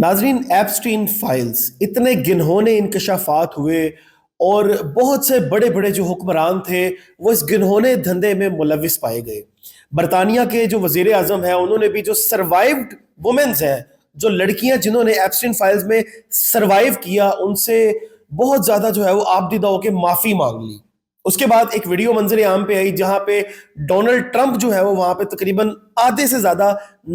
नाजरीन, Epstein files इतने गिनहोने इंकशाफात हुए और बहुत से बड़े बड़े जो हुक्मरान थे वो इस गिनहोने धंधे में मुलविस पाए गए। बरतानिया के जो वजीर आजम हैं उन्होंने भी जो सर्वाइव्ड वुमेन्स हैं, जो लड़कियां जिन्होंने एप्स्टीन फाइल्स में सर्वाइव किया, उनसे बहुत ज्यादा जो है वो आपदीदा होकर माफी मांग ली। उसके बाद एक वीडियो मंजर आम पे आई जहां पे डोनाल्ड ट्रंप जो है वो वहां पे तकरीबन आधे से ज्यादा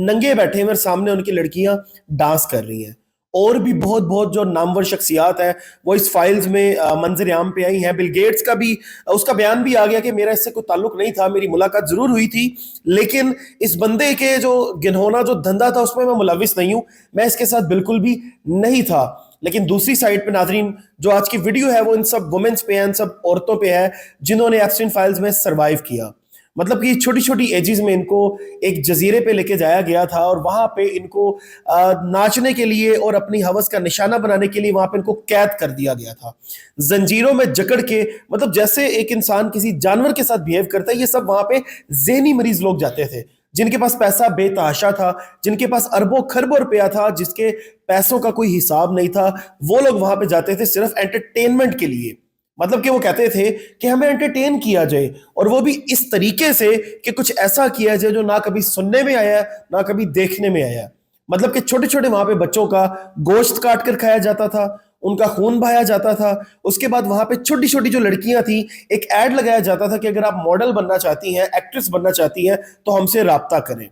नंगे बैठे हुए और सामने उनकी लड़कियां डांस कर रही हैं। और भी बहुत बहुत जो नामवर शख्सियात हैं वो इस फाइल्स में मंजर आम पे आई हैं। बिल गेट्स का भी उसका बयान भी आ गया कि मेरा इससे कोई ताल्लुक नहीं था, मेरी मुलाकात जरूर हुई थी, लेकिन इस बंदे के जो गिनहोना जो धंधा था उसमें मैं मुलविस नहीं हूं, मैं इसके साथ बिल्कुल भी नहीं था। लेकिन दूसरी साइड पे नाजरीन, जो आज की वीडियो है वो इन सब वुमेन्स पे है, इन सब औरतों पे है जिन्होंने एप्स्टीन फाइल्स में सरवाइव किया। मतलब कि छोटी छोटी एजेस में इनको एक जजीरे पे लेके जाया गया था और वहां पे इनको नाचने के लिए और अपनी हवस का निशाना बनाने के लिए वहां पे इनको कैद कर दिया गया था, जंजीरों में जकड़ के। मतलब जैसे एक इंसान किसी जानवर के साथ बिहेव करता है, ये सब वहां पे ज़हनी मरीज लोग जाते थे जिनके पास पैसा बेतहाशा था, जिनके पास अरबों खरबों रुपया था, जिसके पैसों का कोई हिसाब नहीं था। वो लोग वहां पे जाते थे सिर्फ एंटरटेनमेंट के लिए। मतलब कि वो कहते थे कि हमें एंटरटेन किया जाए, और वो भी इस तरीके से कि कुछ ऐसा किया जाए जो ना कभी सुनने में आया ना कभी देखने में आया। मतलब कि छोटे छोटे वहां पे बच्चों का गोश्त काट कर खाया जाता था, उनका खून बहाया जाता था। उसके बाद वहां पे छोटी छोटी जो लड़कियां थी, एक ऐड लगाया जाता था कि अगर आप मॉडल बनना चाहती हैं, एक्ट्रेस बनना चाहती हैं, तो हमसे राब्ता करें।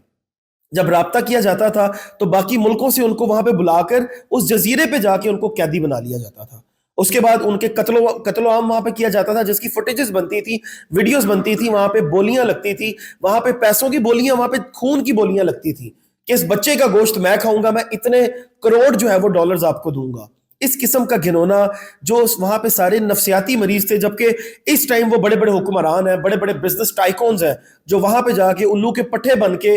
जब राब्ता किया जाता था तो बाकी मुल्कों से उनको वहां पे बुलाकर उस जजीरे पे जाके उनको कैदी बना लिया जाता था। उसके बाद उनके कत्लो आम वहां पे किया जाता था, जिसकी फुटेजेस बनती थी, वीडियोस बनती थी, वहां पे बोलियां लगती थी, वहां पे पैसों की बोलियां, वहां पे खून की बोलियां लगती थी कि इस बच्चे का गोश्त मैं खाऊंगा, मैं इतने करोड़ जो है वो डॉलर्स आपको दूंगा। इस किस्म का घिनौना, जो वहां पे सारे नफसियाती मरीज थे, जबकि इस टाइम वो बड़े बड़े हुक्मरान हैं, बड़े बड़े बिजनेस टाइकॉन्स हैं जो वहां पे जाके उल्लू के पट्टे बन के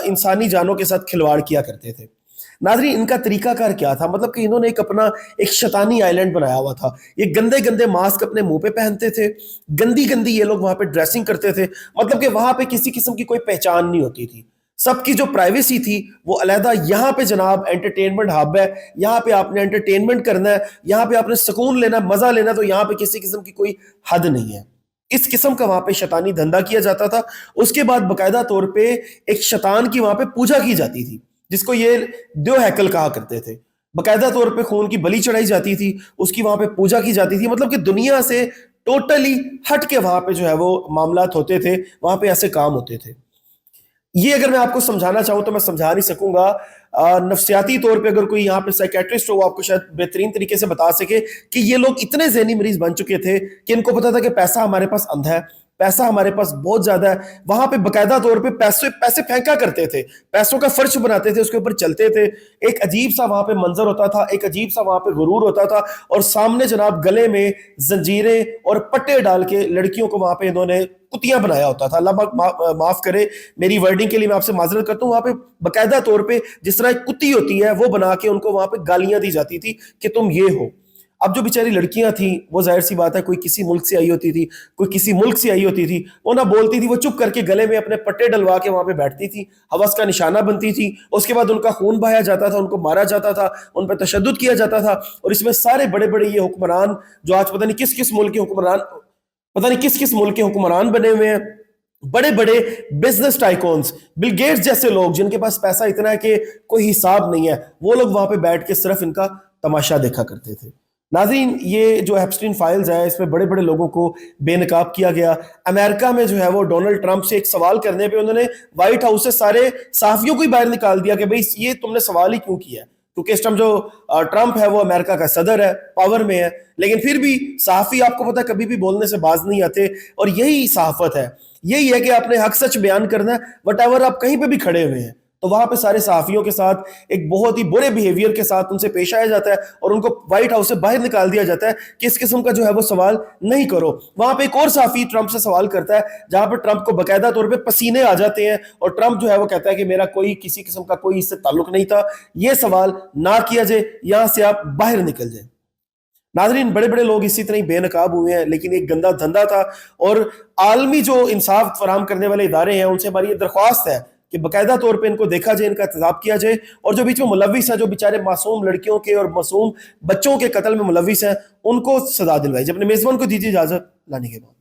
इंसानी जानों के साथ खिलवाड़ किया करते थे। नाजरी, इनका तरीकाकार क्या था? मतलब कि इन्होंने एक अपना एक शैतानी आइलैंड बनाया हुआ था। ये गंदे गंदे मास्क अपने मुंह पे पहनते थे, गंदी गंदी ये लोग वहां पे ड्रेसिंग करते थे। मतलब कि वहां पे किसी किस्म की कोई पहचान नहीं होती थी, सबकी जो प्राइवेसी थी वो अलहदा। यहाँ पे जनाब एंटरटेनमेंट हब है, यहाँ पे आपने एंटरटेनमेंट करना है, यहाँ पे आपने सुकून लेना, मजा लेना, तो यहाँ पे किसी किस्म की कोई हद नहीं है। इस किस्म का वहां पे शैतानी धंधा किया जाता था। उसके बाद बकायदा तौर पे एक शैतान की वहां पे पूजा की जाती थी, जिसको ये द्यो हैकल कहा करते थे। बकायदा तौर पे खून की बलि चढ़ाई जाती थी, उसकी वहां पे पूजा की जाती थी। मतलब कि दुनिया से टोटली हट के वहां पे जो है वो मामलात होते थे, वहां पे ऐसे काम होते थे। ये अगर मैं आपको समझाना चाहूं तो मैं समझा नहीं सकूंगा। नफ्सियाती तौर पे अगर कोई यहाँ पे साइकेट्रिस्ट हो, वो आपको शायद बेहतरीन तरीके से बता सके कि ये लोग इतने ज़हनी मरीज बन चुके थे कि इनको पता था कि पैसा हमारे पास अंधा है, पैसा हमारे पास बहुत ज्यादा है। वहां पे बकायदा तौर पे पैसे पैसे फेंका करते थे, पैसों का फर्श बनाते थे, उसके ऊपर चलते थे। एक अजीब सा वहां पे मंजर होता था, एक अजीब सा वहां पे गुरूर होता था। और सामने जनाब गले में जंजीरें और पट्टे डाल के लड़कियों को वहां पे इन्होंने कुतियां बनाया होता था। अल्लाह माफ करे मेरी वर्डिंग के लिए, मैं आपसे माजरत करता हूँ। वहां पे बकायदा तौर पे जिस तरह एक कुत्ती होती है वो बना के उनको वहां पे गालियां दी जाती थी कि तुम ये हो। अब जो बेचारी लड़कियां थी वो जाहिर सी बात है कोई किसी मुल्क से आई होती थी, कोई किसी मुल्क से आई होती थी, वो ना बोलती थी, वो चुप करके गले में अपने पट्टे डलवा के वहां पे बैठती थी, हवस का निशाना बनती थी। उसके बाद उनका खून बहाया जाता था, उनको मारा जाता था, उन पर तशद्दुद किया जाता था। और इसमें सारे बड़े बड़े ये हुक्मरान जो आज पता नहीं किस किस मुल्क के हुक्मरान, पता नहीं किस किस मुल्क के हुक्मरान बने हुए हैं, बड़े बड़े बिजनेस टाइकॉन्स, बिल गेट्स जैसे लोग जिनके पास पैसा इतना है कि कोई हिसाब नहीं है, वो लोग वहां पे बैठ के सिर्फ इनका तमाशा देखा करते थे। नाज़रीन, ये जो एप्स्टीन फाइल्स है इसमें बड़े बड़े लोगों को बेनकाब किया गया। अमेरिका में जो है वो डोनाल्ड ट्रंप से एक सवाल करने पे उन्होंने व्हाइट हाउस से सारे सहाफियों को ही बाहर निकाल दिया कि भाई ये तुमने सवाल ही क्यों किया है, क्योंकि इस टाइम जो ट्रंप है वो अमेरिका का सदर है, पावर में है। लेकिन फिर भी सहाफी आपको पता है कभी भी बोलने से बाज नहीं आते। और यही सहाफत है, यही है कि आपने हक सच बयान करना है, वट एवर आप कहीं पे भी खड़े हुए हैं। तो वहां पे सारे सहाफियों के साथ एक बहुत ही बुरे बिहेवियर के साथ उनसे पेश आया जाता है और उनको व्हाइट हाउस से बाहर निकाल दिया जाता है कि इस किस्म का जो है वो सवाल नहीं करो। वहां पे एक और सहाफी ट्रंप से सवाल करता है जहां पर ट्रंप को बकायदा तौर पे पसीने आ जाते हैं, और ट्रंप जो है वो कहता है कि मेरा कोई किसी किस्म का कोई इससे ताल्लुक नहीं था, ये सवाल ना किया जाए, यहां से आप बाहर निकल जाए। नाजरीन, बड़े बड़े लोग इसी तरह ही बेनकाब हुए हैं, लेकिन एक गंदा धंधा था। और आलमी जो इंसाफ फराम करने वाले इदारे हैं उनसे हमारी ये दरख्वास्त है کہ باقاعدہ طور پہ ان کو دیکھا جائے، ان کا احتساب کیا جائے، اور جو بیچ میں ملوث ہیں، جو بیچارے معصوم لڑکیوں کے اور معصوم بچوں کے قتل میں ملوث ہیں، ان کو سزا دلوائی جائے۔ اپنے میزبان کو دیجیے اجازت لانے کے بعد۔